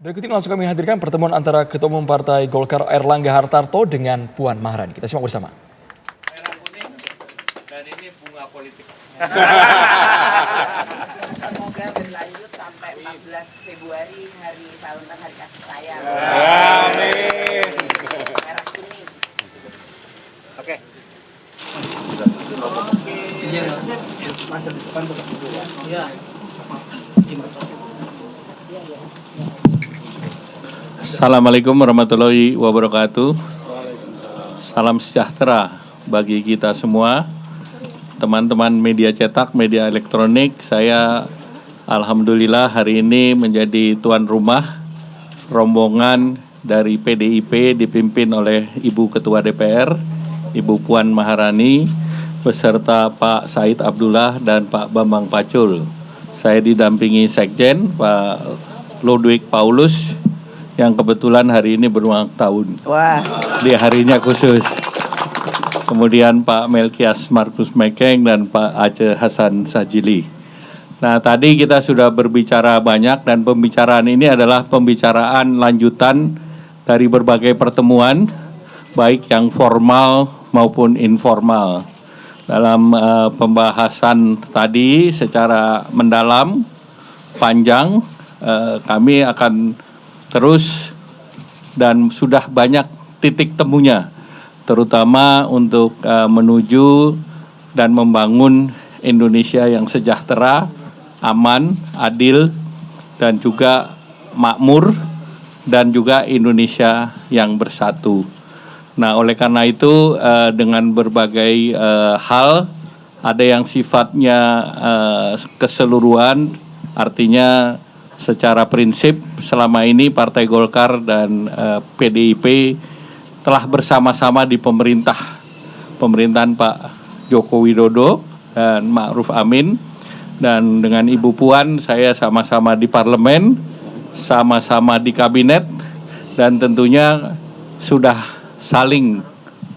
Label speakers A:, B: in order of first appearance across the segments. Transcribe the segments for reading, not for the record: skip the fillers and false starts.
A: Berikut ini langsung kami hadirkan pertemuan antara Ketua Umum Partai Golkar Airlangga Hartarto dengan Puan Maharani. Kita simak bersama.
B: Merah kuning dan ini bunga politik.
C: Semoga berlanjut sampai 14 Februari hari tahunan hari kasih sayang.
B: Amin.
C: Merah kuning.
B: Oke.
D: Assalamualaikum warahmatullahi wabarakatuh. Salam sejahtera bagi kita semua, teman-teman media cetak, media elektronik. Saya alhamdulillah hari ini menjadi tuan rumah rombongan dari PDIP dipimpin oleh Ibu Ketua DPR, Ibu Puan Maharani, beserta Pak Said Abdullah dan Pak Bambang Pacul. Saya didampingi Sekjen Pak Ludwig Paulus yang kebetulan hari ini berulang tahun.
C: Wah.
D: Di harinya khusus. Kemudian Pak Melkias Markus Mekeng dan Pak Aceh Hasan Sajili. Nah, tadi kita sudah berbicara banyak dan pembicaraan ini adalah pembicaraan lanjutan dari berbagai pertemuan, baik yang formal maupun informal. Dalam pembahasan tadi secara mendalam, panjang, kami akan terus dan sudah banyak titik temunya, terutama untuk menuju dan membangun Indonesia yang sejahtera, aman, adil, dan juga makmur, dan juga Indonesia yang bersatu. Nah, oleh karena itu dengan berbagai hal, ada yang sifatnya keseluruhan, artinya secara prinsip selama ini Partai Golkar dan PDIP telah bersama-sama di pemerintahan Pak Joko Widodo dan Ma'ruf Amin, dan dengan Ibu Puan saya sama-sama di parlemen, sama-sama di kabinet, dan tentunya sudah saling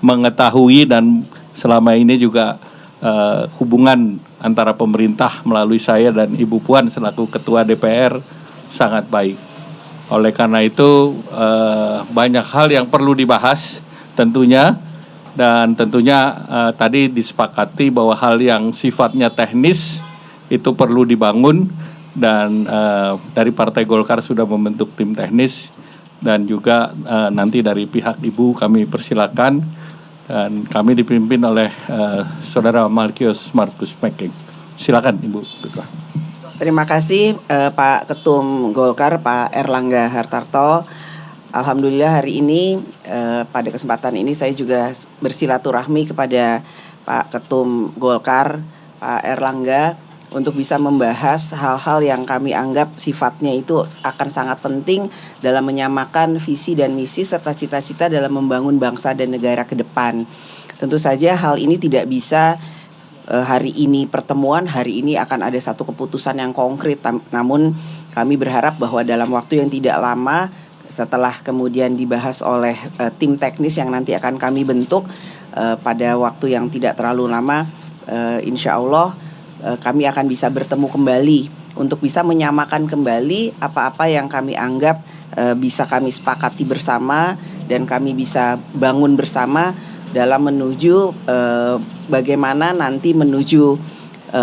D: mengetahui, dan selama ini juga hubungan antara pemerintah melalui saya dan Ibu Puan selaku Ketua DPR sangat baik. Oleh karena itu banyak hal yang perlu dibahas tentunya, dan tentunya tadi disepakati bahwa hal yang sifatnya teknis itu perlu dibangun, dan dari Partai Golkar sudah membentuk tim teknis, dan juga nanti dari pihak Ibu kami persilakan, dan kami dipimpin oleh Saudara Melkias Markus Mekeng. Silakan Ibu Ketua.
C: Terima kasih Pak Ketum Golkar, Pak Airlangga Hartarto. Alhamdulillah hari ini pada kesempatan ini saya juga bersilaturahmi kepada Pak Ketum Golkar, Pak Airlangga, untuk bisa membahas hal-hal yang kami anggap sifatnya itu akan sangat penting dalam menyamakan visi dan misi serta cita-cita dalam membangun bangsa dan negara ke depan. Tentu saja hal ini tidak bisa hari ini pertemuan, hari ini akan ada satu keputusan yang konkret. Namun kami berharap bahwa dalam waktu yang tidak lama, setelah kemudian dibahas oleh tim teknis yang nanti akan kami bentuk pada waktu yang tidak terlalu lama, insya Allah kami akan bisa bertemu kembali untuk bisa menyamakan kembali apa-apa yang kami anggap bisa kami sepakati bersama dan kami bisa bangun bersama dalam menuju bagaimana nanti menuju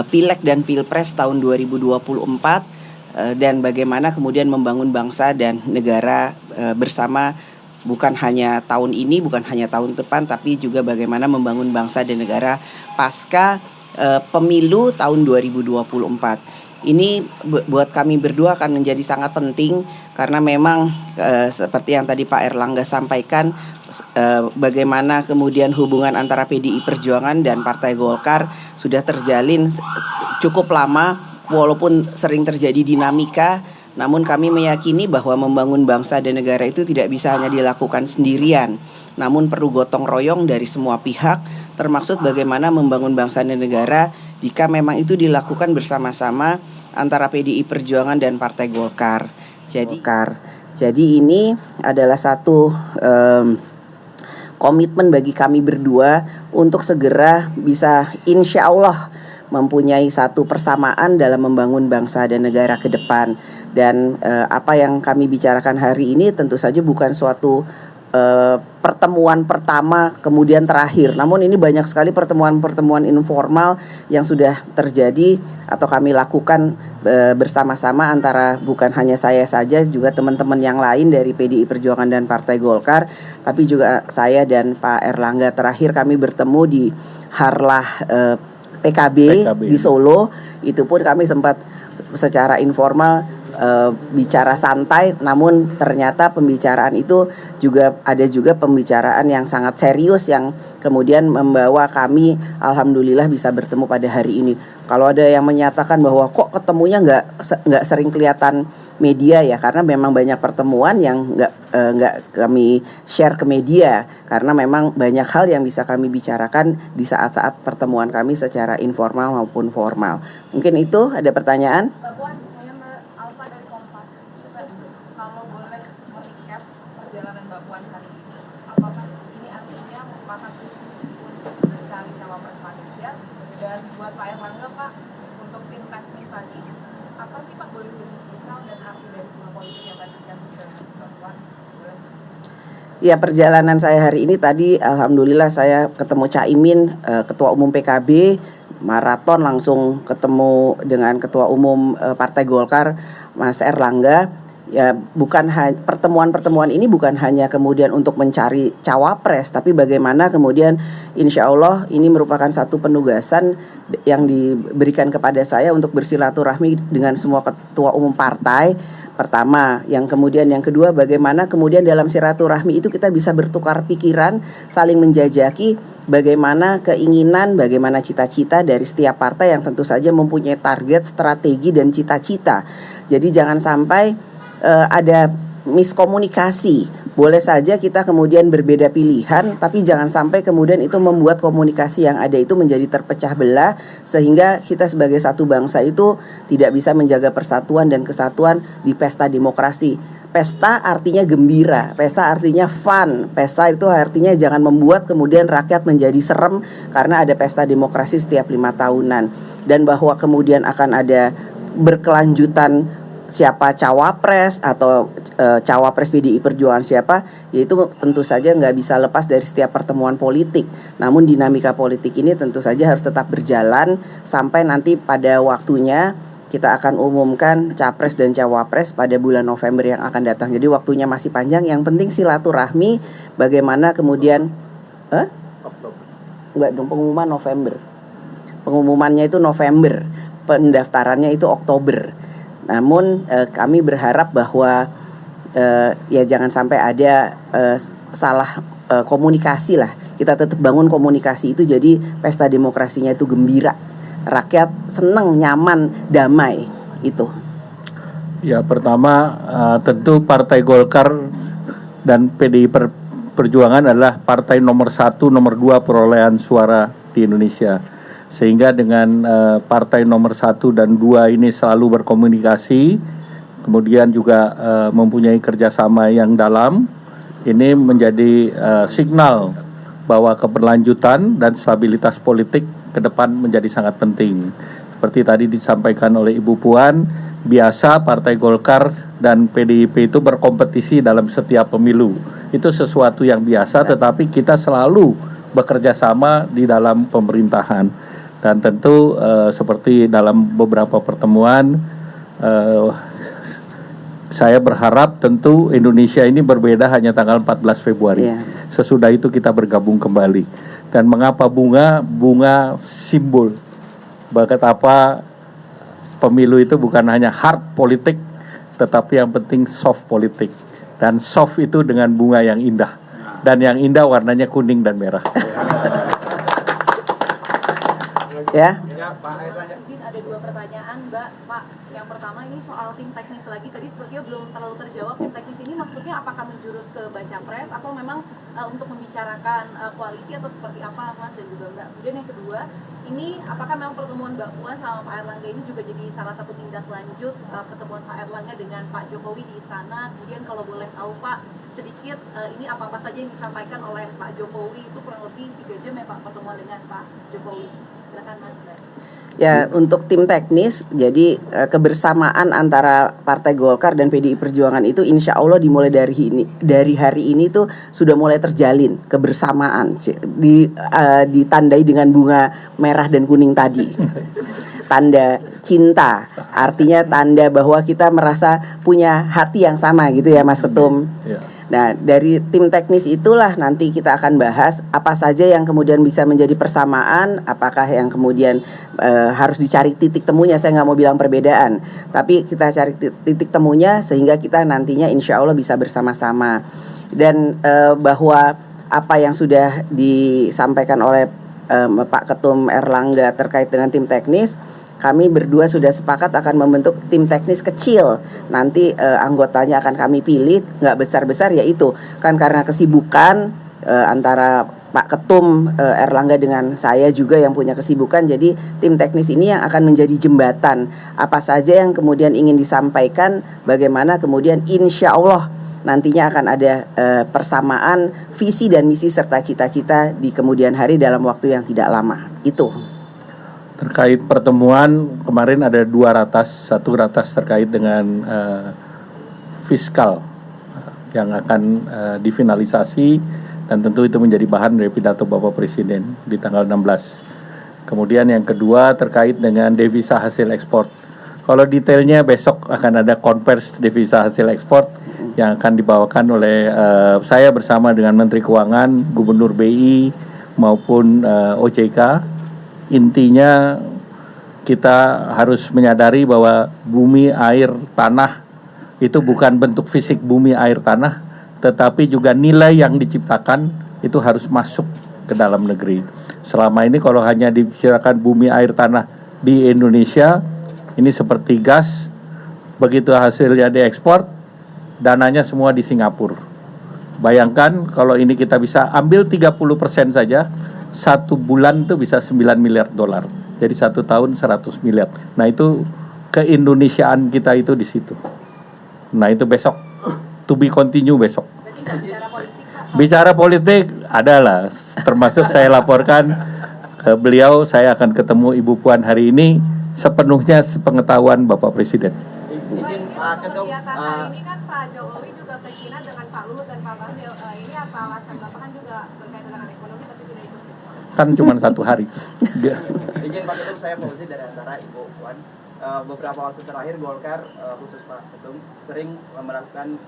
C: Pileg dan Pilpres tahun 2024, dan bagaimana kemudian membangun bangsa dan negara bersama, bukan hanya tahun ini, bukan hanya tahun depan, tapi juga bagaimana membangun bangsa dan negara pasca pemilu tahun 2024. Ini buat kami berdua akan menjadi sangat penting karena memang seperti yang tadi Pak Airlangga sampaikan, bagaimana kemudian hubungan antara PDI Perjuangan dan Partai Golkar sudah terjalin cukup lama, walaupun sering terjadi dinamika. Namun kami meyakini bahwa membangun bangsa dan negara itu tidak bisa hanya dilakukan sendirian, namun perlu gotong royong dari semua pihak, termaksud bagaimana membangun bangsa dan negara jika memang itu dilakukan bersama-sama antara PDI Perjuangan dan Partai Golkar. Jadi ini adalah satu komitmen bagi kami berdua untuk segera bisa insya Allah mempunyai satu persamaan dalam membangun bangsa dan negara ke depan. Dan apa yang kami bicarakan hari ini tentu saja bukan suatu pertemuan pertama kemudian terakhir. Namun ini banyak sekali pertemuan-pertemuan informal yang sudah terjadi atau kami lakukan bersama-sama antara bukan hanya saya saja, juga teman-teman yang lain dari PDI Perjuangan dan Partai Golkar, tapi juga saya dan Pak Erlangga. Terakhir kami bertemu di Harlah PKB di Solo. Itu pun kami sempat secara informal bicara santai, namun ternyata pembicaraan itu ada juga pembicaraan yang sangat serius yang kemudian membawa kami alhamdulillah bisa bertemu pada hari ini. Kalau ada yang menyatakan bahwa kok ketemunya nggak sering kelihatan media, ya karena memang banyak pertemuan yang nggak kami share ke media karena memang banyak hal yang bisa kami bicarakan di saat-saat pertemuan kami secara informal maupun formal. Mungkin itu ada pertanyaan.
E: Kalau boleh merecap perjalanan Mbak Puan hari ini, apakah ini artinya merupakan untuk mencari cawapres Ganjar? Dan buat Pak Erlangga, Pak, untuk tim teknis tadi, apa sih Pak boleh diberitahu dan arti dari bunga politik yang tadi dikasih ke Mbak Puan?
C: Ya, perjalanan saya hari ini tadi alhamdulillah saya ketemu Caimin, Ketua Umum PKB, maraton langsung ketemu dengan Ketua Umum Partai Golkar, Mas Erlangga. Ya, pertemuan-pertemuan ini bukan hanya kemudian untuk mencari cawapres, tapi bagaimana kemudian insya Allah ini merupakan satu penugasan yang diberikan kepada saya untuk bersilaturahmi dengan semua ketua umum partai. Pertama, yang kedua, bagaimana kemudian dalam silaturahmi itu kita bisa bertukar pikiran, saling menjajaki bagaimana keinginan, bagaimana cita-cita dari setiap partai yang tentu saja mempunyai target, strategi, dan cita-cita. Jadi jangan sampai ada miskomunikasi. Boleh saja kita kemudian berbeda pilihan, tapi jangan sampai kemudian itu membuat komunikasi yang ada itu menjadi terpecah belah, sehingga kita sebagai satu bangsa itu tidak bisa menjaga persatuan dan kesatuan di pesta demokrasi. Pesta artinya gembira, pesta artinya fun, pesta itu artinya jangan membuat kemudian rakyat menjadi serem karena ada pesta demokrasi setiap 5 tahunan. Dan bahwa kemudian akan ada berkelanjutan siapa cawapres atau cawapres PDI Perjuangan siapa, yaitu tentu saja nggak bisa lepas dari setiap pertemuan politik. Namun dinamika politik ini tentu saja harus tetap berjalan sampai nanti pada waktunya kita akan umumkan capres dan cawapres pada bulan November yang akan datang. Jadi waktunya masih panjang. Yang penting silaturahmi, bagaimana kemudian enggak dong, pengumuman November. Pengumumannya itu November, pendaftarannya itu Oktober. Namun kami berharap bahwa ya jangan sampai ada salah komunikasi lah. Kita tetap bangun komunikasi itu jadi pesta demokrasinya itu gembira, rakyat seneng, nyaman, damai itu.
D: Ya, pertama tentu Partai Golkar dan PDI Perjuangan adalah partai nomor 1, nomor 2 perolehan suara di Indonesia. Sehingga dengan partai nomor 1 dan 2 ini selalu berkomunikasi, kemudian juga mempunyai kerjasama yang dalam, ini menjadi signal bahwa keberlanjutan dan stabilitas politik ke depan menjadi sangat penting. Seperti tadi disampaikan oleh Ibu Puan, biasa Partai Golkar dan PDIP itu berkompetisi dalam setiap pemilu. Itu sesuatu yang biasa, tetapi kita selalu bekerja sama di dalam pemerintahan. Dan tentu seperti dalam beberapa pertemuan, saya berharap tentu Indonesia ini berbeda hanya tanggal 14 Februari. Sesudah itu kita bergabung kembali. Dan mengapa bunga? Bunga simbol. Betapa pemilu itu bukan hanya hard politik, tetapi yang penting soft politik. Dan soft itu dengan bunga yang indah. Dan yang indah warnanya kuning dan merah.
C: Ya.
E: Izin ada 2 pertanyaan, Mbak. Pak, yang pertama ini soal tim teknis lagi. Tadi sepertinya belum terlalu terjawab. Tim teknis ini maksudnya apakah menjurus ke baca pres atau memang untuk membicarakan koalisi atau seperti apa, Mas dan juga Mbak. Kemudian yang kedua, ini apakah memang pertemuan Mbak Puan sama Pak Erlangga ini juga jadi salah satu tindak lanjut pertemuan Pak Erlangga dengan Pak Jokowi di istana? Kemudian kalau boleh tahu Pak, sedikit ini apa-apa saja yang disampaikan oleh Pak Jokowi, itu kurang lebih 3 jam ya Pak pertemuan dengan Pak Jokowi. Silakan Mas.
C: Ya, untuk tim teknis, jadi kebersamaan antara Partai Golkar dan PDI Perjuangan itu insya Allah dimulai dari hari ini tuh sudah mulai terjalin kebersamaan, ditandai dengan bunga merah dan kuning tadi. Tanda cinta, artinya tanda bahwa kita merasa punya hati yang sama gitu ya Mas Ketum. Nah, dari tim teknis itulah nanti kita akan bahas apa saja yang kemudian bisa menjadi persamaan, apakah yang kemudian harus dicari titik temunya. Saya nggak mau bilang perbedaan, tapi kita cari titik temunya sehingga kita nantinya insya Allah bisa bersama-sama. Dan bahwa apa yang sudah disampaikan oleh Pak Ketum Erlangga terkait dengan tim teknis, kami berdua sudah sepakat akan membentuk tim teknis kecil. Nanti anggotanya akan kami pilih, nggak besar-besar ya itu. Kan karena kesibukan antara Pak Ketum Erlangga dengan saya juga yang punya kesibukan. Jadi tim teknis ini yang akan menjadi jembatan. Apa saja yang kemudian ingin disampaikan, bagaimana kemudian insya Allah nantinya akan ada persamaan visi dan misi serta cita-cita di kemudian hari dalam waktu yang tidak lama. Itu.
D: Terkait pertemuan kemarin ada 2 ratas, 1 ratas terkait dengan fiskal yang akan difinalisasi dan tentu itu menjadi bahan dari pidato Bapak Presiden di tanggal 16. Kemudian yang kedua terkait dengan devisa hasil ekspor. Kalau detailnya besok akan ada konvers devisa hasil ekspor yang akan dibawakan oleh saya bersama dengan Menteri Keuangan, Gubernur BI maupun OJK. Intinya kita harus menyadari bahwa bumi, air, tanah itu bukan bentuk fisik bumi, air, tanah, tetapi juga nilai yang diciptakan itu harus masuk ke dalam negeri. Selama ini kalau hanya dibicarakan bumi, air, tanah di Indonesia, ini seperti gas, begitu hasilnya diekspor, dananya semua di Singapura. Bayangkan kalau ini kita bisa ambil 30% saja, 1 bulan itu bisa 9 miliar dolar. Jadi 1 tahun 100 miliar. Nah itu keindonesiaan kita itu di situ. Nah itu besok, to be continue besok. Bicara politik adalah, termasuk saya laporkan ke beliau, saya akan ketemu Ibu Puan hari ini, sepenuhnya sepengetahuan Bapak Presiden.
F: Izin Pak Ketum, ini kan Pak Jokowi juga ke China dengan Pak Luhut dan Pak Bahlil. Ini apa alasan Bapak kan juga berkaitan dengan ekonomi tapi tidak ikut?
D: Kan cuma 1 hari.
G: Izin Pak Ketum, saya Fauzi dari antara Ibu Puan. Beberapa waktu terakhir Golkar, khusus Pak Ketum, sering melakukan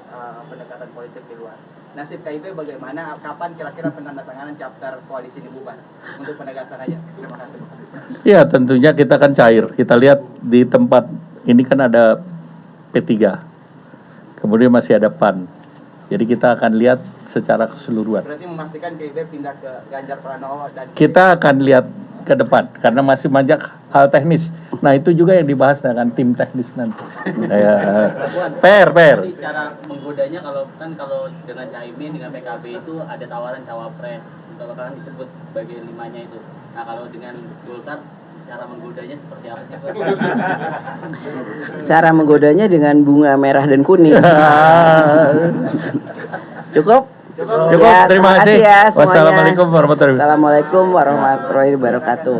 G: pendekatan politik di luar. Nasib KIP bagaimana? Kapan kira-kira penandatanganan chapter koalisi ini bubar? Untuk penegasan aja. Terima kasih.
D: Ya tentunya kita kan cair. Kita lihat di tempat ini kan ada P3, kemudian masih ada PAN. Jadi kita akan lihat secara keseluruhan.
G: Berarti memastikan KIP pindah ke Ganjar Pranowo dan
D: kita akan lihat ke depan karena masih banyak hal teknis. Nah itu juga yang dibahas dengan tim teknis nanti. Per.
H: Cara menggodanya kalau dengan Caimin dengan PKB itu ada tawaran cawapres, kalau kan disebut sebagai 5-nya itu. Nah kalau dengan Golkar cara menggodanya seperti apa sih?
C: Cara menggodanya dengan bunga merah dan kuning. Cukup?
D: Cukup,
C: Ya,
D: terima kasih
C: ya semuanya.
D: Wassalamualaikum warahmatullahi wabarakatuh.
C: Assalamualaikum warahmatullahi wabarakatuh.